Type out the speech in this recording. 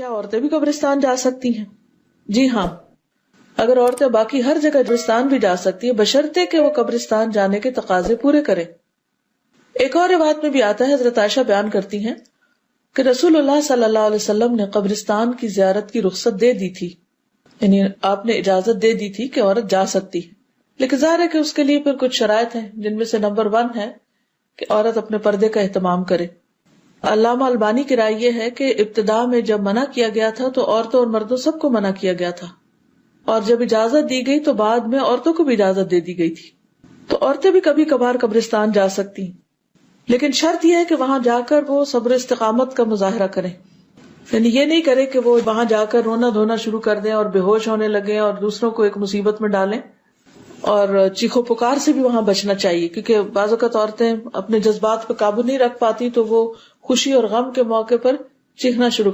क्या औरतें भी कब्रिस्तान जा सकती हैं? जी हाँ, अगर औरतें बाकी हर जगह कब्रिस्तान भी जा सकती है, बशर्ते कि वो कब्रिस्तान जाने के तकाजे पूरे करें। एक और रिवायत में भी आता है, हजरत आयशा बयान करती हैं कि रसूलुल्लाह सल्लल्लाहु अलैहि वसल्लम ने कब्रिस्तान की ज़ियारत की रुख्सत दे दी थी, यानी आपने इजाजत दे दी थी कि औरत जा सकती है, लेकिन ज़ाहिर है कि उसके लिए फिर कुछ शराइत हैं, जिनमें से नंबर 1 है कि औरत अपने पर्दे का एहतमाम करे। अल्लामा अलबानी की राय यह है कि इब्तिदा में जब मना किया गया था तो औरतों और मर्दों सबको मना किया गया था, और जब इजाजत दी गई तो बाद में औरतों को भी इजाजत दे दी गई थी। तो औरतें भी कभी कभार कब्रिस्तान जा सकती, लेकिन शर्त यह है कि वहां जाकर वो सब्र इस्तिकामत का मुजाहरा करें, यानी ये नहीं करे कि वो वहां जाकर रोना धोना शुरू कर दें और बेहोश होने लगे और दूसरों को एक मुसीबत में डालें। और चीखो पुकार से भी वहां बचना चाहिए, क्योंकि बाज़ औक़ात औरतें अपने जज्बात पर काबू नहीं रख पाती तो वो खुशी और गम के मौके पर चीखना शुरू कर